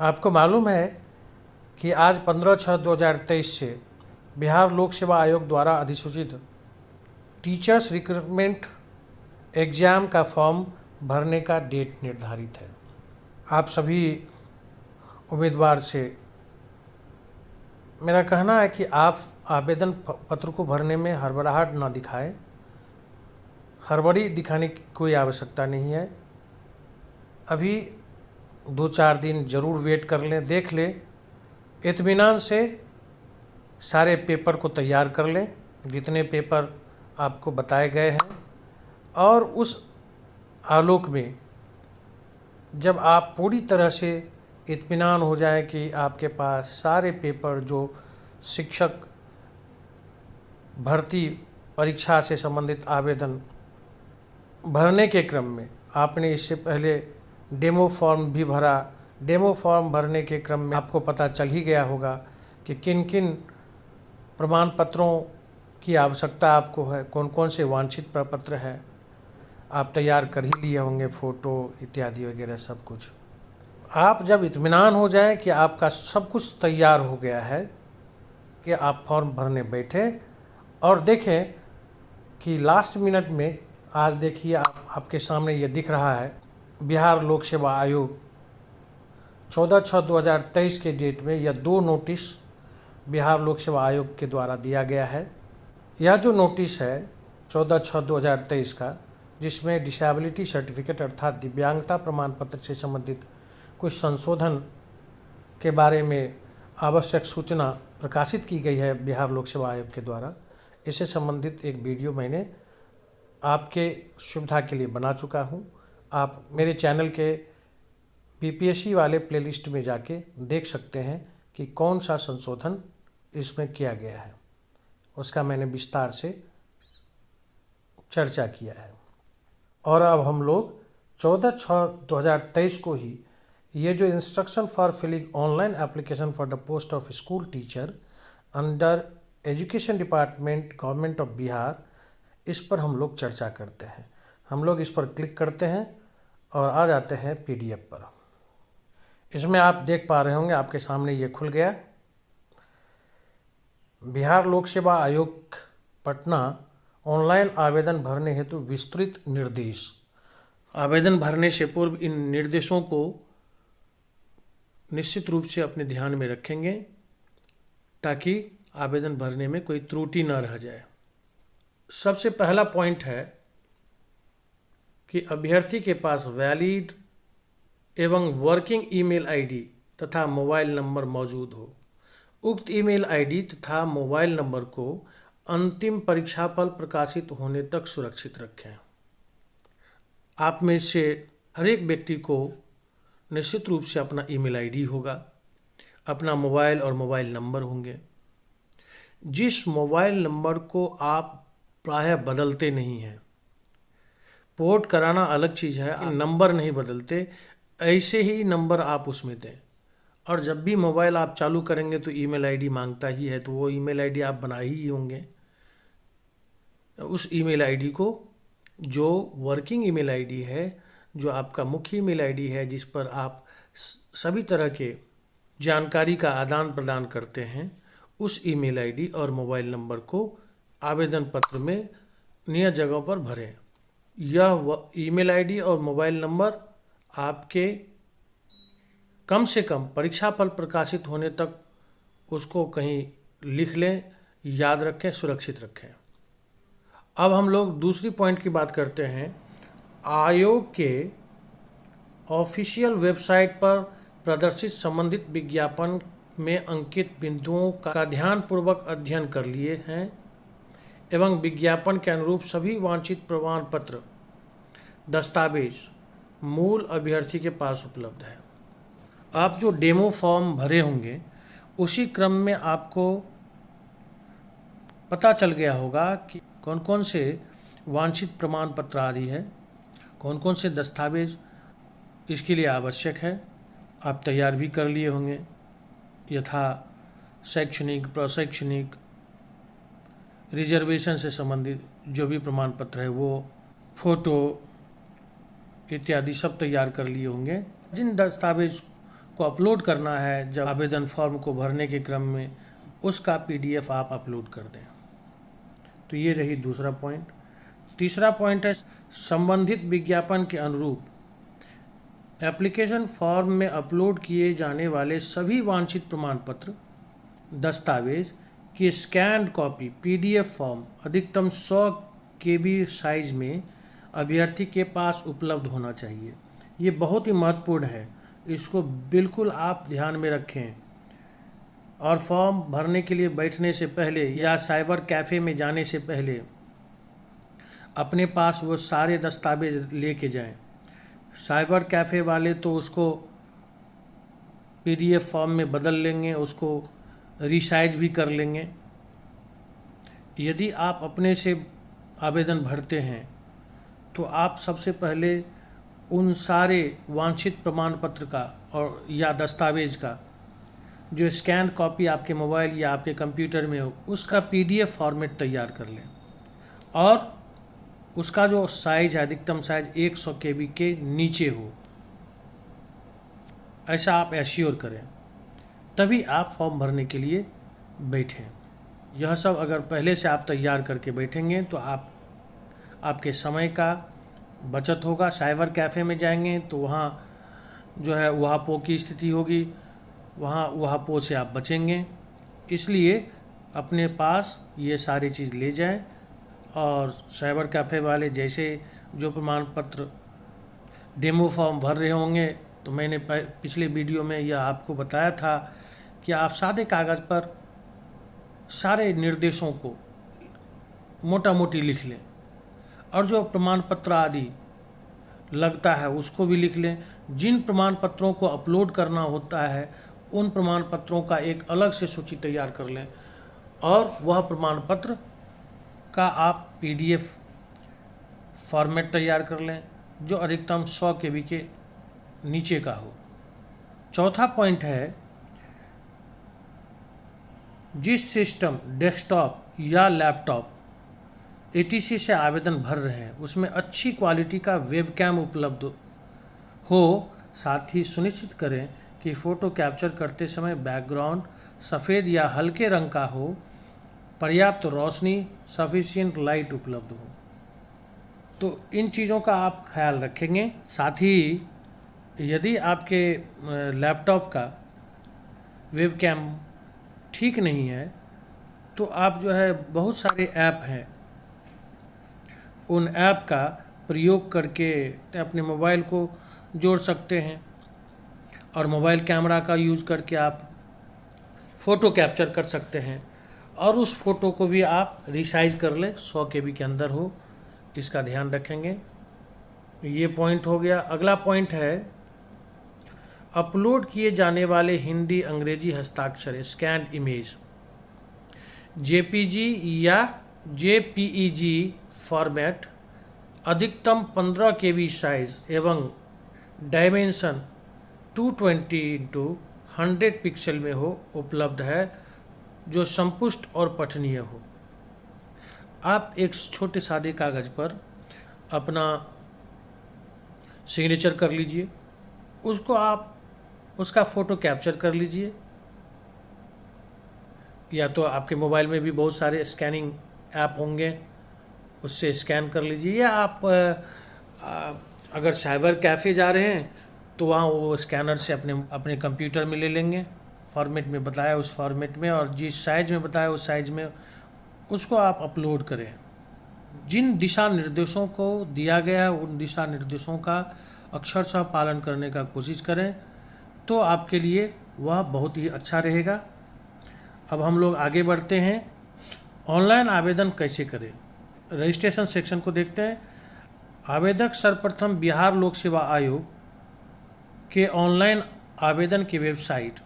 आपको मालूम है कि आज 15/6/2023 से बिहार लोक सेवा आयोग द्वारा अधिसूचित टीचर्स रिक्रूटमेंट एग्ज़ाम का फॉर्म भरने का डेट निर्धारित है। आप सभी उम्मीदवार से मेरा कहना है कि आप आवेदन पत्र को भरने में हड़बड़ाहट ना दिखाएं। हड़बड़ी दिखाने की कोई आवश्यकता नहीं है। अभी 2-4 दिन ज़रूर वेट कर लें, देख लें, इत्मीनान से सारे पेपर को तैयार कर लें जितने पेपर आपको बताए गए हैं, और उस आलोक में जब आप पूरी तरह से इत्मीनान हो जाए कि आपके पास सारे पेपर जो शिक्षक भर्ती परीक्षा से संबंधित आवेदन भरने के क्रम में आपने इससे पहले डेमो फॉर्म भी भरा, डेमो फॉर्म भरने के क्रम में आपको पता चल ही गया होगा कि किन किन प्रमाण पत्रों की आवश्यकता आपको है, कौन कौन से वांछित प्रपत्र है आप तैयार कर ही लिए होंगे, फ़ोटो इत्यादि वगैरह सब कुछ। आप जब इत्मीनान हो जाए कि आपका सब कुछ तैयार हो गया है कि आप फॉर्म भरने बैठे और देखें कि लास्ट मिनट में आज देखिए आपके सामने ये दिख रहा है, बिहार लोक सेवा आयोग 14/6/2023 के डेट में यह 2 नोटिस बिहार लोक सेवा आयोग के द्वारा दिया गया है। यह जो नोटिस है 14/6/2023 का, जिसमें डिसेबिलिटी सर्टिफिकेट अर्थात दिव्यांगता प्रमाण पत्र से संबंधित कुछ संशोधन के बारे में आवश्यक सूचना प्रकाशित की गई है बिहार लोक सेवा आयोग के द्वारा, इससे संबंधित एक वीडियो मैंने आपके सुविधा के लिए बना चुका हूं। आप मेरे चैनल के बीपीएससी वाले प्लेलिस्ट में जाके देख सकते हैं कि कौन सा संशोधन इसमें किया गया है, उसका मैंने विस्तार से चर्चा किया है। और अब हम लोग 14/6/2023 को ही ये जो instruction for filling online application for the post of school teacher under education department government of Bihar, इस पर हम लोग चर्चा करते हैं। हम लोग इस पर क्लिक करते हैं और आ जाते हैं पीडीएफ पर। इसमें आप देख पा रहे होंगे, आपके सामने ये खुल गया, बिहार लोक सेवा आयोग पटना ऑनलाइन आवेदन भरने हेतु विस्तृत निर्देश। आवेदन भरने से पूर्व इन निर्देशों को निश्चित रूप से अपने ध्यान में रखेंगे ताकि आवेदन भरने में कोई त्रुटि न रह जाए। सबसे पहला पॉइंट है कि अभ्यर्थी के पास वैलिड एवं वर्किंग ईमेल आईडी तथा मोबाइल नंबर मौजूद हो। उक्त ईमेल आईडी तथा मोबाइल नंबर को अंतिम परीक्षाफल प्रकाशित होने तक सुरक्षित रखें। आप में से हर एक व्यक्ति को निश्चित रूप से अपना ईमेल आईडी होगा, अपना मोबाइल और मोबाइल नंबर होंगे। जिस मोबाइल नंबर को आप प्रायः बदलते नहीं हैं, पोर्ट कराना अलग चीज़ है, नंबर नहीं बदलते, ऐसे ही नंबर आप उसमें दें। और जब भी मोबाइल आप चालू करेंगे तो ईमेल आईडी मांगता ही है, तो वो ईमेल आईडी आप बनाए ही होंगे। उस ईमेल आईडी को, जो वर्किंग ईमेल आईडी है, जो आपका मुख्य ईमेल आईडी है, जिस पर आप सभी तरह के जानकारी का आदान प्रदान करते हैं, उस ईमेल आईडी और मोबाइल नंबर को आवेदन पत्र में नियत जगहों पर भरें। यह ईमेल आईडी और मोबाइल नंबर आपके कम से कम परीक्षाफल प्रकाशित होने तक उसको कहीं लिख लें, याद रखें, सुरक्षित रखें। अब हम लोग दूसरी पॉइंट की बात करते हैं। आयोग के ऑफिशियल वेबसाइट पर प्रदर्शित संबंधित विज्ञापन में अंकित बिंदुओं का ध्यानपूर्वक अध्ययन कर लिए हैं एवं विज्ञापन के अनुरूप सभी वांछित प्रमाण पत्र दस्तावेज मूल अभ्यर्थी के पास उपलब्ध है। आप जो डेमो फॉर्म भरे होंगे उसी क्रम में आपको पता चल गया होगा कि कौन कौन से वांछित प्रमाण पत्र आदि है, कौन कौन से दस्तावेज इसके लिए आवश्यक है। आप तैयार भी कर लिए होंगे, यथा शैक्षणिक, प्रशैक्षणिक, रिजर्वेशन से संबंधित जो भी प्रमाण पत्र है, वो फ़ोटो इत्यादि सब तैयार कर लिए होंगे। जिन दस्तावेज को अपलोड करना है जब आवेदन फॉर्म को भरने के क्रम में, उसका PDF आप अपलोड कर दें। तो ये रही दूसरा पॉइंट। तीसरा पॉइंट है संबंधित विज्ञापन के अनुरूप एप्लीकेशन फॉर्म में अपलोड किए जाने वाले सभी वांछित प्रमाण पत्र दस्तावेज की स्कैन्ड कॉपी PDF फॉर्म अधिकतम 100 KB साइज में अभ्यर्थी के पास उपलब्ध होना चाहिए। ये बहुत ही महत्वपूर्ण है, इसको बिल्कुल आप ध्यान में रखें। और फॉर्म भरने के लिए बैठने से पहले या साइबर कैफ़े में जाने से पहले अपने पास वो सारे दस्तावेज लेके जाएं। साइबर कैफ़े वाले तो उसको PDF फॉर्म में बदल लेंगे, उसको रिसाइज भी कर लेंगे। यदि आप अपने से आवेदन भरते हैं तो आप सबसे पहले उन सारे वांछित प्रमाण पत्र का और या दस्तावेज का जो स्कैन कॉपी आपके मोबाइल या आपके कंप्यूटर में हो, उसका PDF फॉर्मेट तैयार कर लें और उसका जो साइज है अधिकतम साइज 100 KB के नीचे हो, ऐसा आप एश्योर करें, तभी आप फॉर्म भरने के लिए बैठें। यह सब अगर पहले से आप तैयार करके बैठेंगे तो आपके समय का बचत होगा। साइबर कैफ़े में जाएंगे तो वहाँ जो है उहापों की स्थिति होगी, वहाँ उहापों से आप बचेंगे। इसलिए अपने पास ये सारी चीज़ ले जाएं। और साइबर कैफ़े वाले जैसे जो प्रमाण पत्र डेमो फॉर्म भर रहे होंगे, तो मैंने पिछले वीडियो में यह आपको बताया था कि आप सादे कागज़ पर सारे निर्देशों को मोटा मोटी लिख लें और जो प्रमाण पत्र आदि लगता है उसको भी लिख लें। जिन प्रमाण पत्रों को अपलोड करना होता है उन प्रमाण पत्रों का एक अलग से सूची तैयार कर लें और वह प्रमाण पत्र का आप PDF फॉर्मेट तैयार कर लें जो अधिकतम 100 KB के नीचे का हो। चौथा पॉइंट है, जिस सिस्टम, डेस्कटॉप या लैपटॉप ATC से आवेदन भर रहे हैं उसमें अच्छी क्वालिटी का वेबकैम उपलब्ध हो। साथ ही सुनिश्चित करें कि फ़ोटो कैप्चर करते समय बैकग्राउंड सफ़ेद या हल्के रंग का हो, पर्याप्त रोशनी, सफिशिएंट लाइट उपलब्ध हो। तो इन चीज़ों का आप ख्याल रखेंगे। साथ ही यदि आपके लैपटॉप का वेबकैम ठीक नहीं है तो आप जो है बहुत सारे ऐप हैं, उन ऐप का प्रयोग करके अपने मोबाइल को जोड़ सकते हैं और मोबाइल कैमरा का यूज़ करके आप फ़ोटो कैप्चर कर सकते हैं और उस फ़ोटो को भी आप रिसाइज कर लें, 100 KB के अंदर हो। इसका ध्यान रखेंगे। ये पॉइंट हो गया। अगला पॉइंट है, अपलोड किए जाने वाले हिंदी अंग्रेजी हस्ताक्षर स्कैन इमेज JPG या JPEG फॉर्मेट अधिकतम 15 KB साइज एवं डायमेंशन 220x100 पिक्सल में हो उपलब्ध है, जो संपुष्ट और पठनीय हो। आप एक छोटे सादे कागज़ पर अपना सिग्नेचर कर लीजिए, उसको आप उसका फ़ोटो कैप्चर कर लीजिए, या तो आपके मोबाइल में भी बहुत सारे स्कैनिंग ऐप होंगे, उससे स्कैन कर लीजिए, या आप अगर साइबर कैफ़े जा रहे हैं तो वहाँ वो स्कैनर से अपने कंप्यूटर में ले लेंगे, फॉर्मेट में बताया उस फॉर्मेट में, और जिस साइज़ में बताया उस साइज़ में उसको आप अपलोड करें। जिन दिशा निर्देशों को दिया गया है उन दिशा निर्देशों का अक्षरशः पालन करने का कोशिश करें, तो आपके लिए वह बहुत ही अच्छा रहेगा। अब हम लोग आगे बढ़ते हैं, ऑनलाइन आवेदन कैसे करें। रजिस्ट्रेशन सेक्शन को देखते हैं। आवेदक सर्वप्रथम बिहार लोक सेवा आयोग के ऑनलाइन आवेदन की वेबसाइट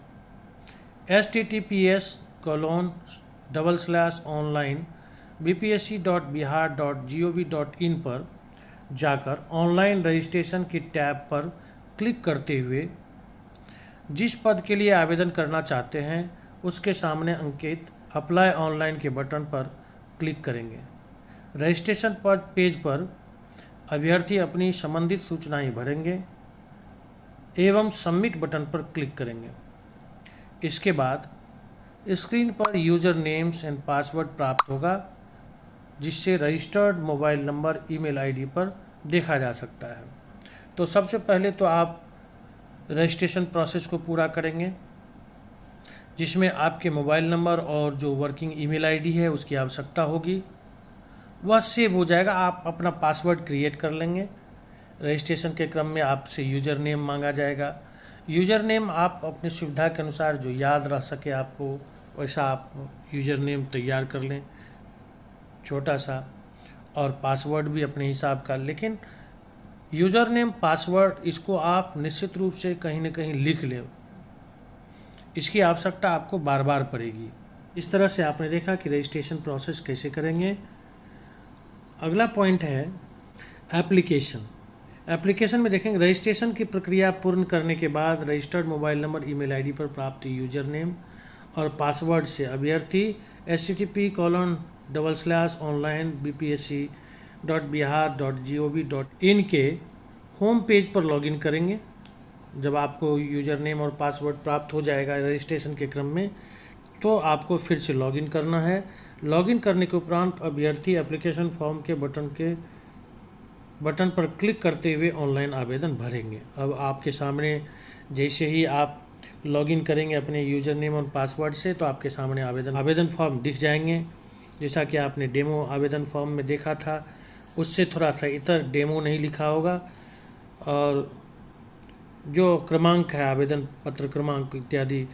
https://online.bpsc.bihar.gov.in पर जाकर ऑनलाइन रजिस्ट्रेशन की टैब पर क्लिक करते हुए जिस पद के लिए आवेदन करना चाहते हैं उसके सामने अंकित अप्लाई ऑनलाइन के बटन पर क्लिक करेंगे। रजिस्ट्रेशन पेज पर अभ्यर्थी अपनी संबंधित सूचनाएं भरेंगे। एवं सबमिट बटन पर क्लिक करेंगे। इसके बाद स्क्रीन पर यूज़र नेम्स एंड पासवर्ड प्राप्त होगा, जिससे registered mobile number email ID पर देखा जा सकता है। तो सबसे पहले तो आप रजिस्ट्रेशन प्रोसेस को पूरा करेंगे, जिसमें आपके मोबाइल नंबर और जो वर्किंग ईमेल आईडी है उसकी आवश्यकता होगी। वह सेव हो जाएगा, आप अपना पासवर्ड क्रिएट कर लेंगे। रजिस्ट्रेशन के क्रम में आपसे यूज़र नेम मांगा जाएगा। यूज़र नेम आप अपनी सुविधा के अनुसार जो याद रह सके आपको, वैसा आप यूज़र नेम तैयार कर लें छोटा सा, और पासवर्ड भी अपने हिसाब का। लेकिन यूज़र नेम पासवर्ड इसको आप निश्चित रूप से कहीं ना कहीं लिख लें, इसकी आवश्यकता आपको बार बार पड़ेगी। इस तरह से आपने देखा कि रजिस्ट्रेशन प्रोसेस कैसे करेंगे। अगला पॉइंट है एप्लीकेशन। एप्लीकेशन में देखेंगे रजिस्ट्रेशन की प्रक्रिया पूर्ण करने के बाद registered mobile number email ID पर प्राप्त यूजर नेम और पासवर्ड से अभ्यर्थी http://onlinebpsc.bihar.gov.in के होम पेज पर लॉगिन करेंगे। जब आपको यूज़र नेम और पासवर्ड प्राप्त हो जाएगा रजिस्ट्रेशन के क्रम में, तो आपको फिर से लॉगिन करना है। लॉगिन करने के उपरांत अभ्यर्थी एप्लीकेशन फॉर्म के बटन पर क्लिक करते हुए ऑनलाइन आवेदन भरेंगे। अब आपके सामने जैसे ही आप लॉगिन करेंगे अपने यूज़र नेम और पासवर्ड से, तो आपके सामने आवेदन फॉर्म दिख जाएंगे। जैसा कि आपने डेमो आवेदन फॉर्म में देखा था, उससे थोड़ा सा इतर डेमो नहीं लिखा होगा, और जो क्रमांक है आवेदन पत्र क्रमांक इत्यादि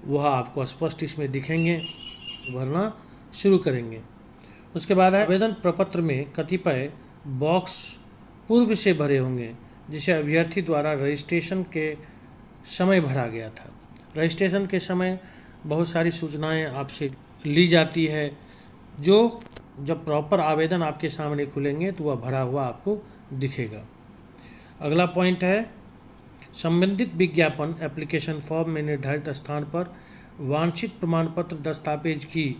वह आपको स्पष्ट इसमें दिखेंगे। भरना शुरू करेंगे। उसके बाद आवेदन प्रपत्र में कतिपय बॉक्स पूर्व से भरे होंगे, जिसे अभ्यर्थी द्वारा रजिस्ट्रेशन के समय भरा गया था। रजिस्ट्रेशन के समय बहुत सारी सूचनाएं आपसे ली जाती है, जो जब प्रॉपर आवेदन आपके सामने खुलेंगे तो वह भरा हुआ आपको दिखेगा। अगला पॉइंट है संबंधित विज्ञापन एप्लीकेशन फॉर्म में निर्धारित स्थान पर वांछित प्रमाण पत्र दस्तावेज की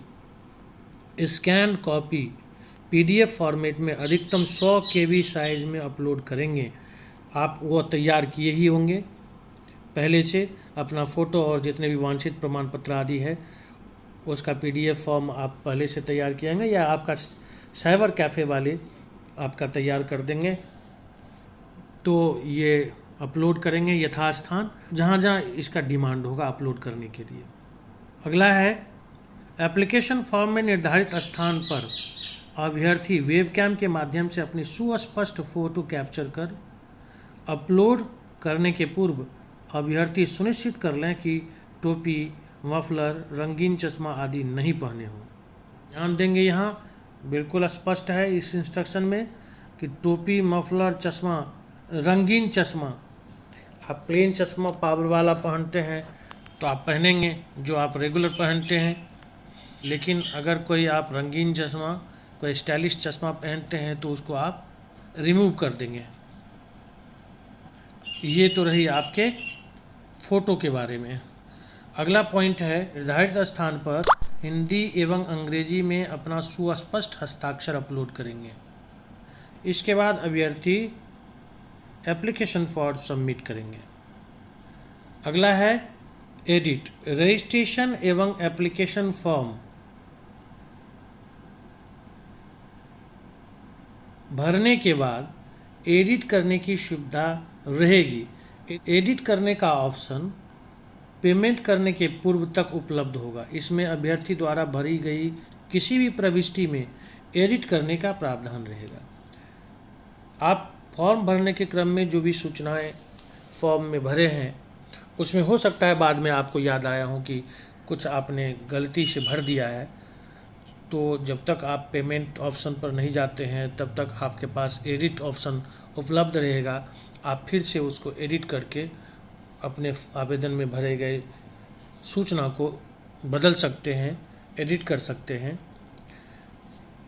स्कैन कॉपी पीडीएफ फॉर्मेट में अधिकतम 100 KB साइज में अपलोड करेंगे। आप वो तैयार किए ही होंगे पहले से, अपना फ़ोटो और जितने भी वांछित प्रमाण पत्र आदि है उसका पीडीएफ फॉर्म आप पहले से तैयार किएंगे, या आपका साइबर कैफ़े वाले आपका तैयार कर देंगे। तो ये अपलोड करेंगे यथास्थान, जहाँ जहाँ इसका डिमांड होगा अपलोड करने के लिए। अगला है एप्लीकेशन फॉर्म में निर्धारित स्थान पर अभ्यर्थी वेबकैम के माध्यम से अपनी सुस्पष्ट फ़ोटो कैप्चर कर अपलोड करने के पूर्व अभ्यर्थी सुनिश्चित कर लें कि टोपी, मफलर, रंगीन चश्मा आदि नहीं पहने हों। ध्यान देंगे, यहाँ बिल्कुल स्पष्ट है इस इंस्ट्रक्शन में कि टोपी, मफलर, चश्मा, रंगीन चश्मा। आप प्लेन चश्मा पावर वाला पहनते हैं तो आप पहनेंगे जो आप रेगुलर पहनते हैं, लेकिन अगर कोई आप रंगीन चश्मा, कोई स्टाइलिश चश्मा पहनते हैं तो उसको आप रिमूव कर देंगे। ये तो रही आपके फ़ोटो के बारे में। अगला पॉइंट है निर्धारित स्थान पर हिंदी एवं अंग्रेजी में अपना सुस्पष्ट हस्ताक्षर अपलोड करेंगे। इसके बाद अभ्यर्थी एप्लीकेशन फॉर्म सबमिट करेंगे। अगला है एडिट। रजिस्ट्रेशन एवं एप्लीकेशन फॉर्म भरने के बाद एडिट करने की सुविधा रहेगी। एडिट करने का ऑप्शन पेमेंट करने के पूर्व तक उपलब्ध होगा। इसमें अभ्यर्थी द्वारा भरी गई किसी भी प्रविष्टि में एडिट करने का प्रावधान रहेगा। आप फॉर्म भरने के क्रम में जो भी सूचनाएं फॉर्म में भरे हैं, उसमें हो सकता है बाद में आपको याद आया हो कि कुछ आपने गलती से भर दिया है, तो जब तक आप पेमेंट ऑप्शन पर नहीं जाते हैं तब तक आपके पास एडिट ऑप्शन उपलब्ध रहेगा। आप फिर से उसको एडिट करके अपने आवेदन में भरे गए सूचना को बदल सकते हैं, एडिट कर सकते हैं।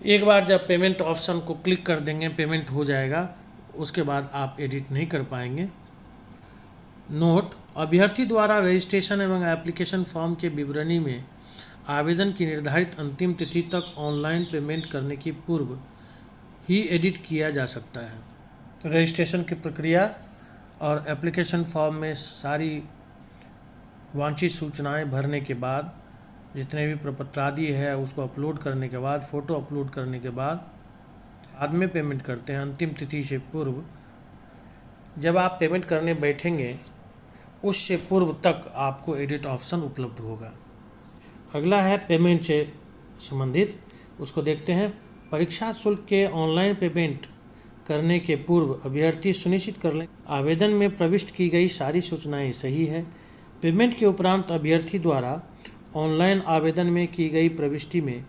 एक बार जब पेमेंट ऑप्शन को क्लिक कर देंगे, पेमेंट हो जाएगा, उसके बाद आप एडिट नहीं कर पाएंगे। नोट: अभ्यर्थी द्वारा रजिस्ट्रेशन एवं एप्लीकेशन फॉर्म के विवरणी में आवेदन की निर्धारित अंतिम तिथि तक ऑनलाइन पेमेंट करने की पूर्व ही एडिट किया जा सकता है। रजिस्ट्रेशन की प्रक्रिया और एप्लीकेशन फॉर्म में सारी वांछित सूचनाएं भरने के बाद, जितने भी प्रपत्रादि है उसको अपलोड करने के बाद, फ़ोटो अपलोड करने के बाद में पेमेंट करते हैं अंतिम तिथि से पूर्व। जब आप पेमेंट करने बैठेंगे उससे पूर्व तक आपको एडिट ऑप्शन उपलब्ध होगा। अगला है पेमेंट से संबंधित, उसको देखते हैं। परीक्षा शुल्क के ऑनलाइन पेमेंट करने के पूर्व अभ्यर्थी सुनिश्चित कर लें आवेदन में प्रविष्ट की गई सारी सूचनाएं सही है। पेमेंट के उपरांत अभ्यर्थी द्वारा ऑनलाइन आवेदन में की गई प्रविष्टि में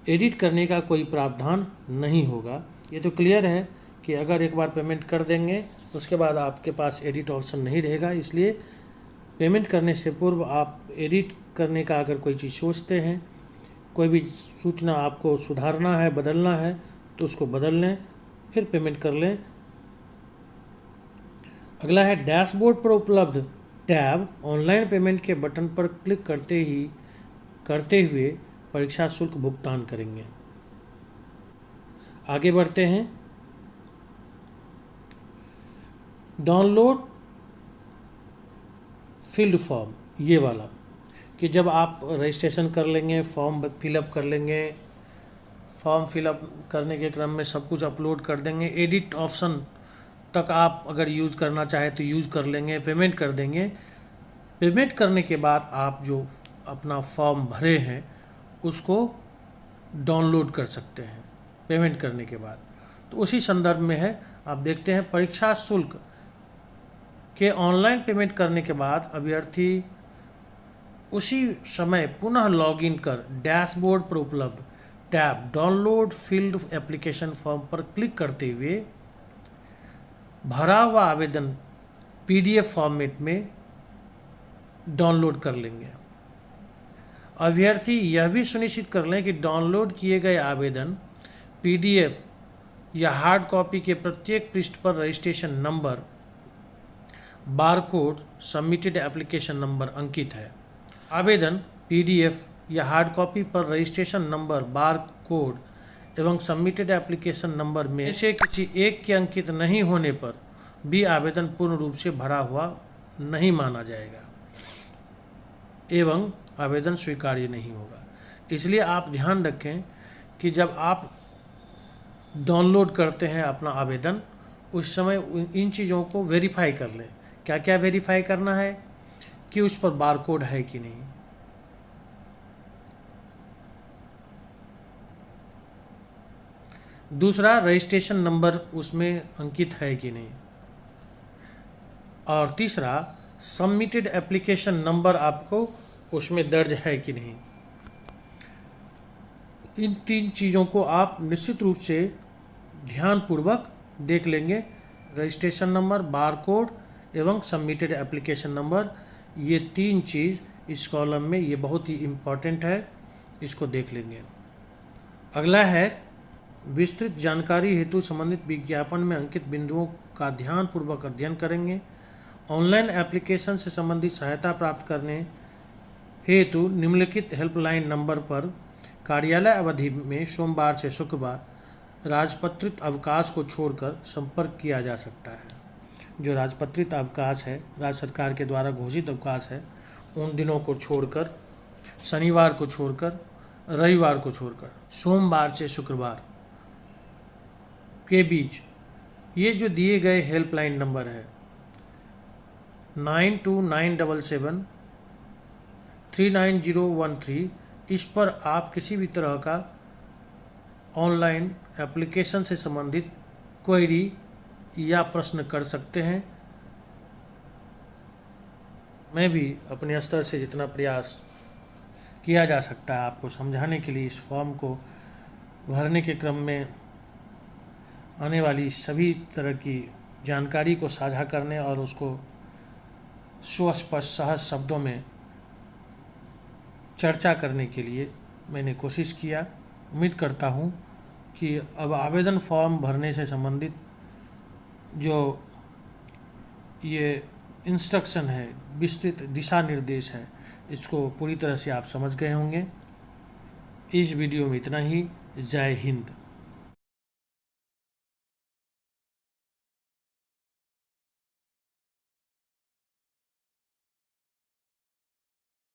एडिट करने का कोई प्रावधान नहीं होगा। ये तो क्लियर है कि अगर एक बार पेमेंट कर देंगे उसके बाद आपके पास एडिट ऑप्शन नहीं रहेगा। इसलिए पेमेंट करने से पूर्व आप एडिट करने का अगर कोई चीज़ सोचते हैं, कोई भी सूचना आपको सुधारना है, बदलना है, तो उसको बदल लें, फिर पेमेंट कर लें। अगला है डैशबोर्ड पर उपलब्ध टैब ऑनलाइन पेमेंट के बटन पर क्लिक करते हुए परीक्षा शुल्क भुगतान करेंगे। आगे बढ़ते हैं। डाउनलोड फील्ड फॉर्म, ये वाला कि जब आप रजिस्ट्रेशन कर लेंगे, फॉर्म फिलअप कर लेंगे, फॉर्म फिलअप करने के क्रम में सब कुछ अपलोड कर देंगे, एडिट ऑप्शन तक आप अगर यूज़ करना चाहे तो यूज़ कर लेंगे, पेमेंट कर देंगे। पेमेंट करने के बाद आप जो अपना फॉर्म भरे हैं उसको डाउनलोड कर सकते हैं पेमेंट करने के बाद। तो उसी संदर्भ में है, आप देखते हैं परीक्षा शुल्क के ऑनलाइन पेमेंट करने के बाद अभ्यर्थी उसी समय पुनः लॉगिन कर डैशबोर्ड पर उपलब्ध tab download field application form पर क्लिक करते हुए भरा हुआ आवेदन PDF फॉर्मेट में डाउनलोड कर लेंगे। अभ्यर्थी यह भी सुनिश्चित कर लें कि डाउनलोड किए गए आवेदन PDF या हार्ड कॉपी के प्रत्येक पृष्ठ पर registration number, barcode, submitted application number अंकित है। आवेदन PDF या हार्ड कॉपी पर रजिस्ट्रेशन नंबर, बारकोड एवं सबमिटेड एप्लीकेशन नंबर में से किसी एक के अंकित नहीं होने पर भी आवेदन पूर्ण रूप से भरा हुआ नहीं माना जाएगा एवं आवेदन स्वीकार्य नहीं होगा। इसलिए आप ध्यान रखें कि जब आप डाउनलोड करते हैं अपना आवेदन, उस समय इन चीज़ों को वेरीफाई कर लें। क्या क्या वेरीफाई करना है कि उस पर बारकोड है कि नहीं, दूसरा रजिस्ट्रेशन नंबर उसमें अंकित है कि नहीं, और तीसरा सबमिटेड एप्लीकेशन नंबर आपको उसमें दर्ज है कि नहीं। इन 3 चीज़ों को आप निश्चित रूप से ध्यानपूर्वक देख लेंगे। रजिस्ट्रेशन नंबर, बारकोड एवं सबमिटेड एप्लीकेशन नंबर, ये 3 चीज़ इस कॉलम में ये बहुत ही इम्पॉर्टेंट है, इसको देख लेंगे। अगला है विस्तृत जानकारी हेतु संबंधित विज्ञापन में अंकित बिंदुओं का ध्यानपूर्वक अध्ययन करेंगे। ऑनलाइन एप्लीकेशन से संबंधित सहायता प्राप्त करने हेतु निम्नलिखित हेल्पलाइन नंबर पर कार्यालय अवधि में सोमवार से शुक्रवार राजपत्रित अवकाश को छोड़कर संपर्क किया जा सकता है। जो राजपत्रित अवकाश है, राज्य सरकार के द्वारा घोषित अवकाश है, उन दिनों को छोड़कर, शनिवार को छोड़कर, रविवार को छोड़कर, सोमवार से शुक्रवार के बीच ये जो दिए गए हेल्पलाइन नंबर है 9297739013, इस पर आप किसी भी तरह का ऑनलाइन एप्लीकेशन से संबंधित क्वेरी या प्रश्न कर सकते हैं। मैं भी अपने स्तर से जितना प्रयास किया जा सकता है आपको समझाने के लिए इस फॉर्म को भरने के क्रम में आने वाली सभी तरह की जानकारी को साझा करने और उसको सुस्पष्ट सहज शब्दों में चर्चा करने के लिए मैंने कोशिश किया। उम्मीद करता हूँ कि अब आवेदन फॉर्म भरने से संबंधित जो ये इंस्ट्रक्शन है, विस्तृत दिशा निर्देश है, इसको पूरी तरह से आप समझ गए होंगे। इस वीडियो में इतना ही। जय हिंद।